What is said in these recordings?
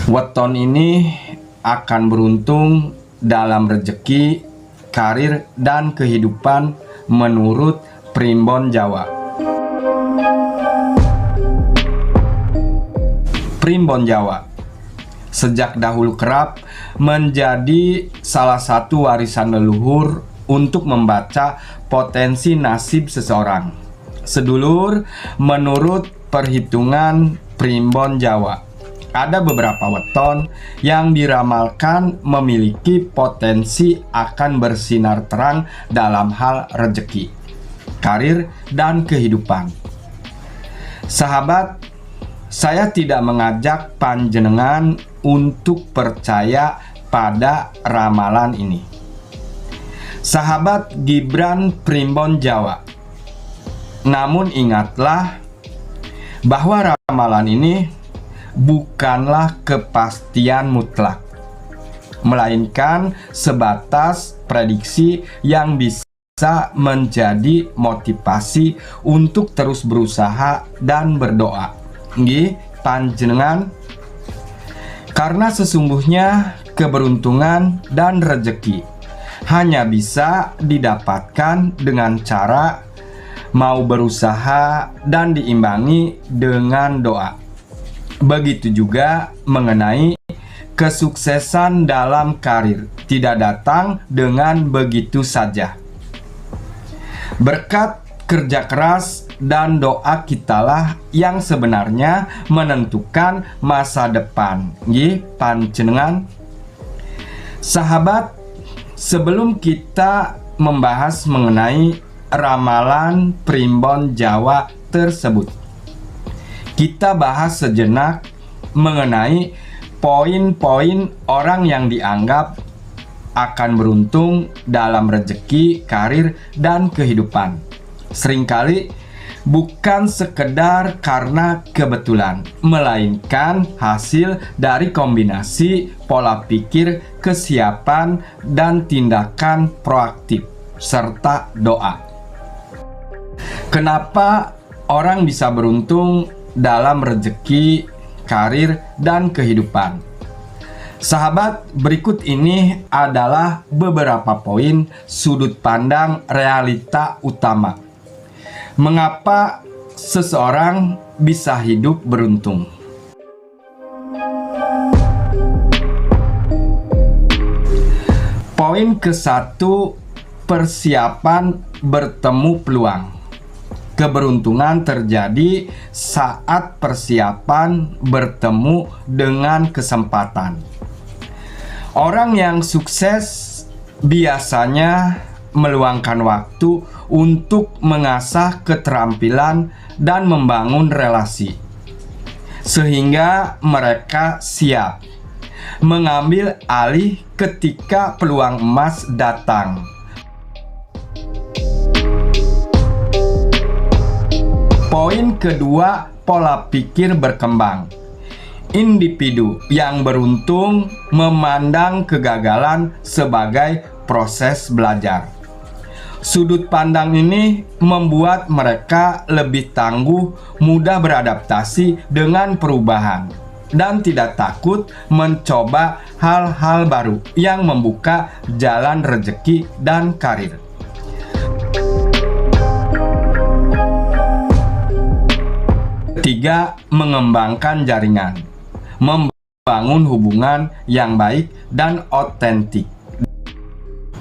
Weton ini akan beruntung dalam rezeki, karir, dan kehidupan menurut Primbon Jawa. Primbon Jawa sejak dahulu kerap menjadi salah satu warisan leluhur untuk membaca potensi nasib seseorang. Sedulur, menurut perhitungan Primbon Jawa, ada beberapa weton yang diramalkan memiliki potensi akan bersinar terang dalam hal rezeki, karir, dan kehidupan. Sahabat, saya tidak mengajak panjenengan untuk percaya pada ramalan ini. Sahabat Gibran Primbon Jawa, namun ingatlah bahwa ramalan ini bukanlah kepastian mutlak, melainkan sebatas prediksi yang bisa menjadi motivasi untuk terus berusaha dan berdoa. Nggih, panjenengan, karena sesungguhnya keberuntungan dan rezeki hanya bisa didapatkan dengan cara mau berusaha dan diimbangi dengan doa. Begitu juga mengenai kesuksesan dalam karir, tidak datang dengan begitu saja. Berkat kerja keras dan doa kitalah yang sebenarnya menentukan masa depan. Nggih, panjenengan. Sahabat, sebelum kita membahas mengenai ramalan Primbon Jawa tersebut, kita bahas sejenak mengenai poin-poin orang yang dianggap akan beruntung dalam rezeki, karir, dan kehidupan. Seringkali bukan sekedar karena kebetulan, melainkan hasil dari kombinasi pola pikir, kesiapan, dan tindakan proaktif, serta doa. Kenapa orang bisa beruntung dalam rezeki, karir, dan kehidupan? Sahabat, berikut ini adalah beberapa poin sudut pandang realita utama mengapa seseorang bisa hidup beruntung. Poin ke-1, persiapan bertemu peluang. Keberuntungan terjadi saat persiapan bertemu dengan kesempatan. Orang yang sukses biasanya meluangkan waktu untuk mengasah keterampilan dan membangun relasi, sehingga mereka siap mengambil alih ketika peluang emas datang. Poin kedua, pola pikir berkembang. Individu yang beruntung memandang kegagalan sebagai proses belajar. Sudut pandang ini membuat mereka lebih tangguh, mudah beradaptasi dengan perubahan, dan tidak takut mencoba hal-hal baru yang membuka jalan rezeki dan karir. Ketiga, mengembangkan jaringan, membangun hubungan yang baik dan otentik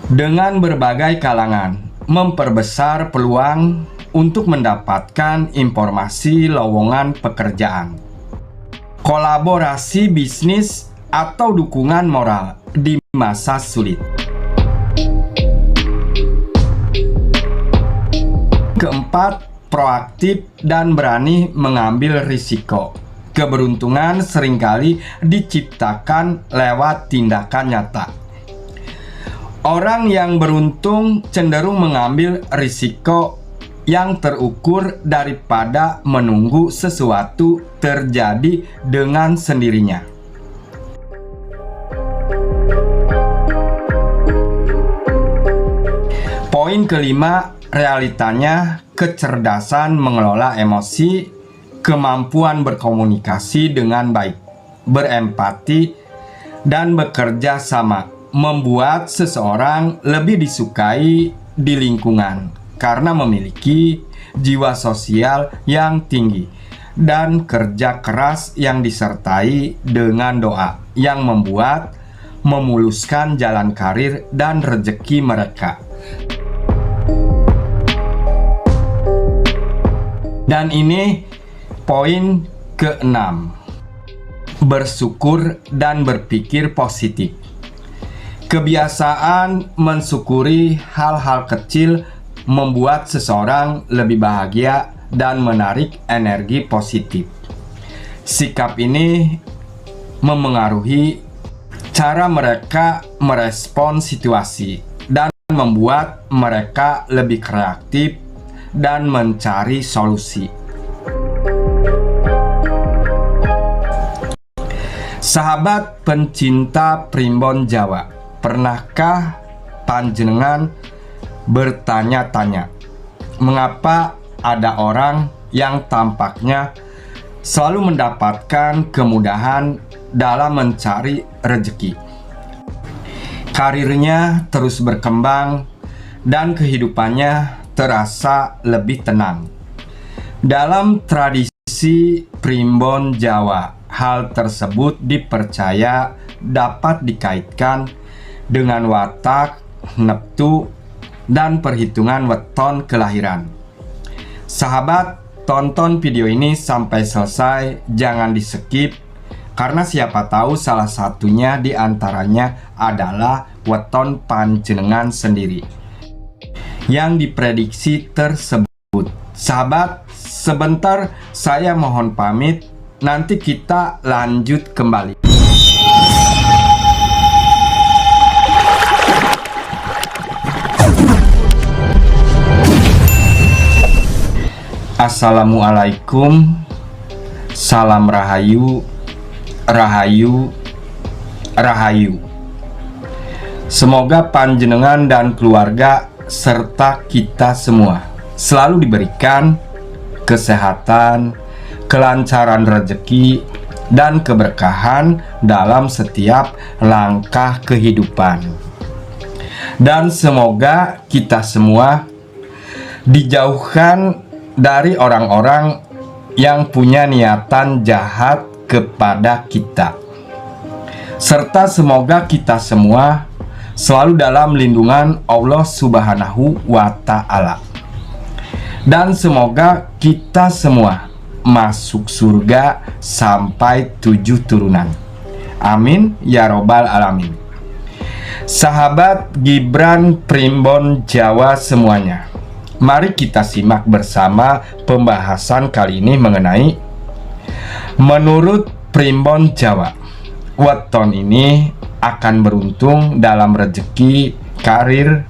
dengan berbagai kalangan, memperbesar peluang untuk mendapatkan informasi lowongan pekerjaan, kolaborasi bisnis, atau dukungan moral di masa sulit. Keempat, proaktif dan berani mengambil risiko. Keberuntungan seringkali diciptakan lewat tindakan nyata. Orang yang beruntung cenderung mengambil risiko yang terukur daripada menunggu sesuatu terjadi dengan sendirinya. Poin kelima, realitanya kecerdasan mengelola emosi, kemampuan berkomunikasi dengan baik. berempati, dan bekerja sama membuat seseorang lebih disukai di lingkungan karena memiliki jiwa sosial yang tinggi dan kerja keras yang disertai dengan doa yang membuat memuluskan jalan karir dan rezeki mereka. Dan ini poin ke-6. Bersyukur dan berpikir positif. Kebiasaan mensyukuri hal-hal kecil membuat seseorang lebih bahagia dan menarik energi positif. Sikap ini memengaruhi cara mereka merespon situasi dan membuat mereka lebih kreatif dan mencari solusi. Sahabat pencinta primbon Jawa, pernahkah panjenengan bertanya-tanya, mengapa ada orang yang tampaknya selalu mendapatkan kemudahan dalam mencari rezeki, karirnya terus berkembang, dan kehidupannya terasa lebih tenang? Dalam tradisi primbon Jawa, hal tersebut dipercaya dapat dikaitkan dengan watak, neptu, dan perhitungan weton kelahiran. Sahabat, tonton video ini sampai selesai, jangan di-skip, karena siapa tahu salah satunya di antaranya adalah weton panjenengan sendiri yang diprediksi tersebut. Sahabat, sebentar saya mohon pamit, nanti kita lanjut kembali. Assalamualaikum, salam rahayu, rahayu, rahayu. Semoga panjenengan dan keluarga serta kita semua selalu diberikan kesehatan, kelancaran rezeki, dan keberkahan dalam setiap langkah kehidupan. Dan semoga kita semua dijauhkan dari orang-orang yang punya niatan jahat kepada kita, serta semoga kita semua selalu dalam lindungan Allah Subhanahu wa Ta'ala, dan semoga kita semua masuk surga sampai 7 turunan. Amin ya robbal alamin. Sahabat Gibran Primbon Jawa semuanya, mari kita simak bersama pembahasan kali ini mengenai menurut primbon Jawa, weton ini akan beruntung dalam rezeki, karir,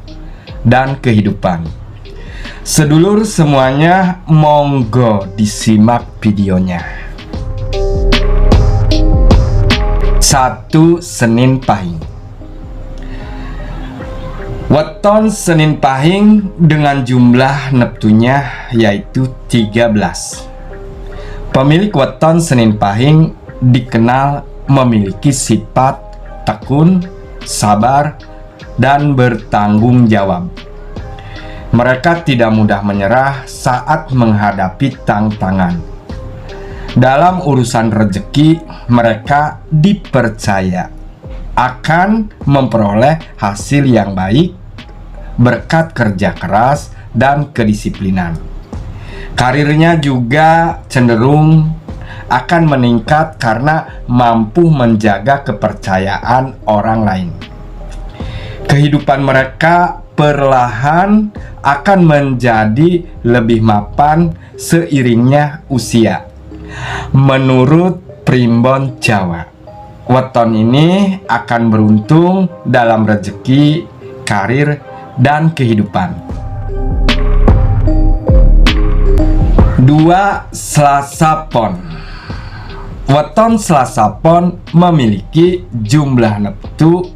dan kehidupan. Sedulur semuanya, monggo disimak videonya. 1. Senin Pahing. Weton Senin Pahing dengan jumlah neptunya yaitu 13. Pemilik weton Senin Pahing dikenal memiliki sifat tekun, sabar, dan bertanggung jawab. Mereka tidak mudah menyerah saat menghadapi tantangan. Dalam urusan rezeki, mereka dipercaya akan memperoleh hasil yang baik berkat kerja keras dan kedisiplinan. Karirnya juga cenderung akan meningkat karena mampu menjaga kepercayaan orang lain. Kehidupan mereka perlahan akan menjadi lebih mapan seiringnya usia. Menurut primbon Jawa, weton ini akan beruntung dalam rezeki, karir, dan kehidupan. 2. Selasa Pon. Weton Selasa Pon memiliki jumlah neptu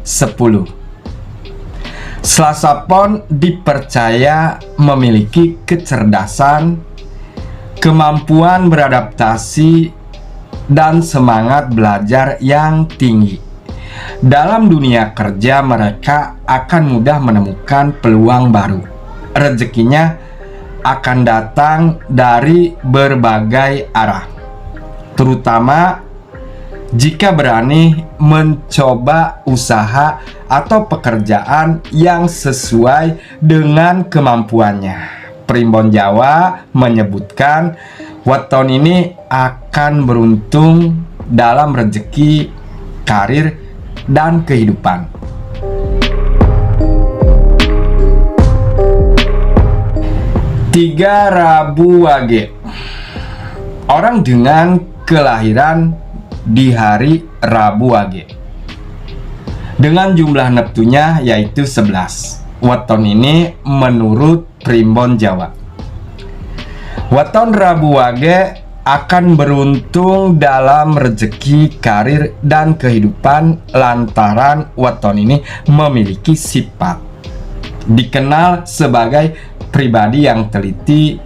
10. Selasa Pon dipercaya memiliki kecerdasan, kemampuan beradaptasi, dan semangat belajar yang tinggi. Dalam dunia kerja, mereka akan mudah menemukan peluang baru. Rezekinya akan datang dari berbagai arah, terutama jika berani mencoba usaha atau pekerjaan yang sesuai dengan kemampuannya. Primbon Jawa menyebutkan weton ini akan beruntung dalam rezeki, karir, dan kehidupan. Tiga Rabu Wage. Orang dengan kelahiran di hari Rabu Wage dengan jumlah neptunya yaitu 11. Weton ini menurut Primbon Jawa. Weton Rabu Wage akan beruntung dalam rezeki, karir, dan kehidupan lantaran weton ini memiliki sifat dikenal sebagai pribadi yang teliti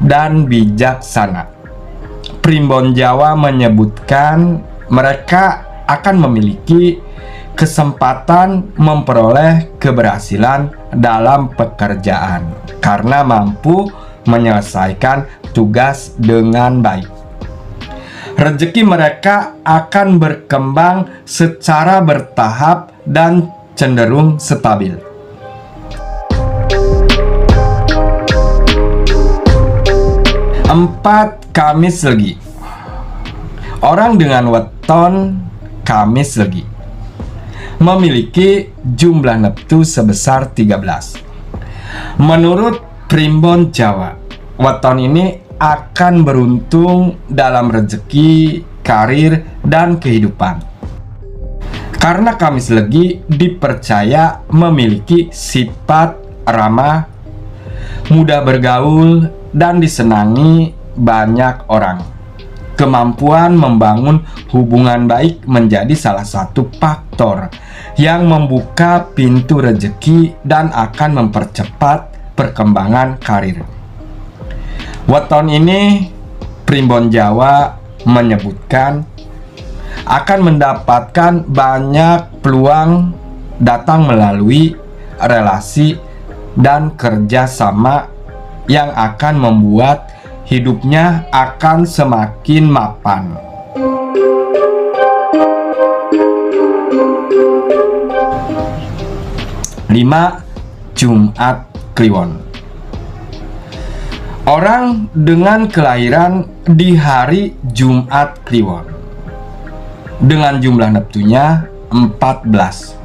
dan bijaksana. Primbon Jawa menyebutkan mereka akan memiliki kesempatan memperoleh keberhasilan dalam pekerjaan karena mampu menyelesaikan tugas dengan baik. Rezeki mereka akan berkembang secara bertahap dan cenderung stabil. Empat, Kamis Legi. Orang dengan weton Kamis Legi memiliki jumlah neptu sebesar 13. Menurut Primbon Jawa, weton ini akan beruntung dalam rezeki, karir, dan kehidupan. Karena Kamis Legi dipercaya memiliki sifat ramah, mudah bergaul, dan disenangi banyak orang. Kemampuan membangun hubungan baik menjadi salah satu faktor yang membuka pintu rezeki dan akan mempercepat perkembangan karir. Weton ini Primbon Jawa menyebutkan akan mendapatkan banyak peluang datang melalui relasi dan kerjasama yang akan membuat hidupnya akan semakin mapan. Lima, Jumat Kliwon. Orang dengan kelahiran di hari Jumat Kliwon dengan jumlah neptunya 14.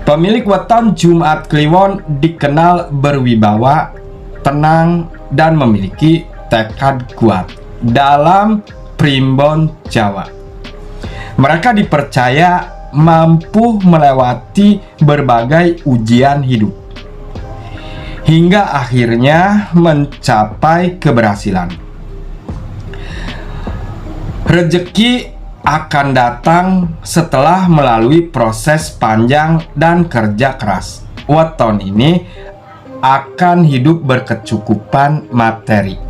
Pemilik weton Jumat Kliwon dikenal berwibawa, tenang, dan memiliki tekad kuat dalam Primbon Jawa. Mereka dipercaya mampu melewati berbagai ujian hidup hingga akhirnya mencapai keberhasilan. Rezeki akan datang setelah melalui proses panjang dan kerja keras. Weton ini akan hidup berkecukupan materi.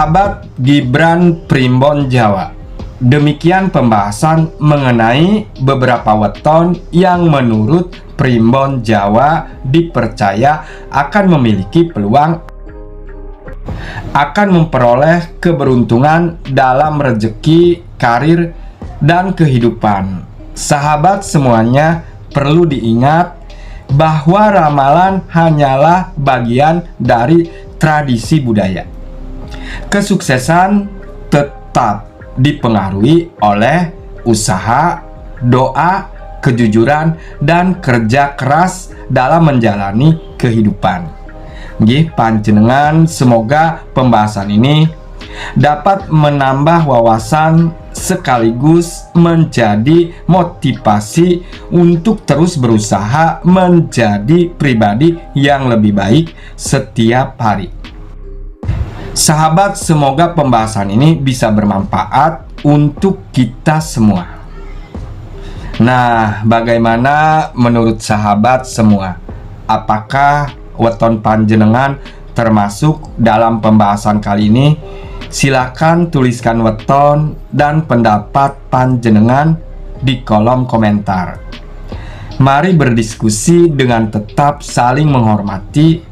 Sahabat Gibran Primbon Jawa, demikian pembahasan mengenai beberapa weton yang menurut Primbon Jawa dipercaya akan memiliki peluang akan memperoleh keberuntungan dalam rezeki, karir, dan kehidupan. Sahabat semuanya, perlu diingat bahwa ramalan hanyalah bagian dari tradisi budaya. Kesuksesan tetap dipengaruhi oleh usaha, doa, kejujuran, dan kerja keras dalam menjalani kehidupan. Nggih panjenengan, semoga pembahasan ini dapat menambah wawasan sekaligus menjadi motivasi untuk terus berusaha menjadi pribadi yang lebih baik setiap hari. Sahabat, semoga pembahasan ini bisa bermanfaat untuk kita semua. Nah, bagaimana menurut sahabat semua? Apakah weton panjenengan termasuk dalam pembahasan kali ini, silakan tuliskan weton dan pendapat panjenengan di kolom komentar. Mari berdiskusi dengan tetap saling menghormati,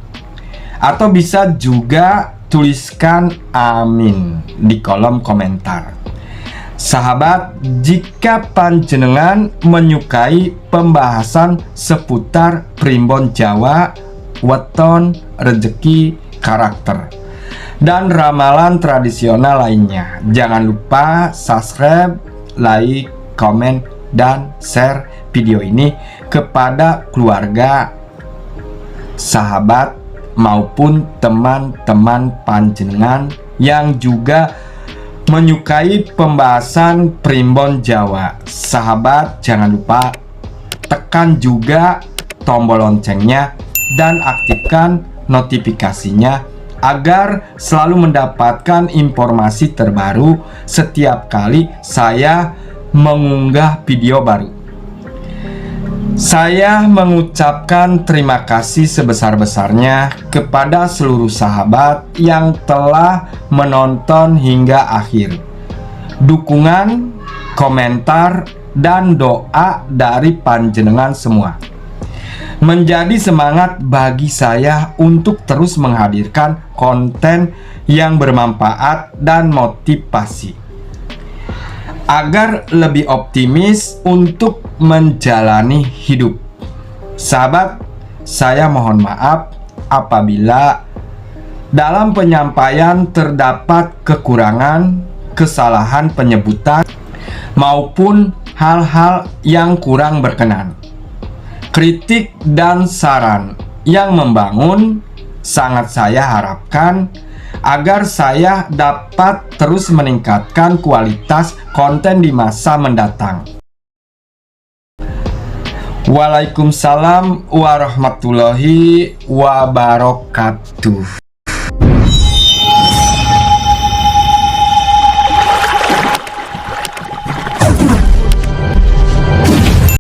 atau bisa juga tuliskan amin di kolom komentar. Sahabat, jika panjenengan menyukai pembahasan seputar primbon Jawa, weton, rezeki, karakter, dan ramalan tradisional lainnya, jangan lupa subscribe, like, komen, dan share video ini kepada keluarga, sahabat, maupun teman-teman panjenengan yang juga menyukai pembahasan primbon Jawa. Sahabat, jangan lupa tekan juga tombol loncengnya dan aktifkan notifikasinya agar selalu mendapatkan informasi terbaru setiap kali saya mengunggah video baru. Saya mengucapkan terima kasih sebesar-besarnya kepada seluruh sahabat yang telah menonton hingga akhir. Dukungan, komentar, dan doa dari panjenengan semua menjadi semangat bagi saya untuk terus menghadirkan konten yang bermanfaat dan motivasi, agar lebih optimis untuk menjalani hidup. Sahabat, saya mohon maaf apabila dalam penyampaian terdapat kekurangan, kesalahan penyebutan, maupun hal-hal yang kurang berkenan. Kritik dan saran yang membangun sangat saya harapkan agar saya dapat terus meningkatkan kualitas konten di masa mendatang. Waalaikumsalam warahmatullahi wabarakatuh.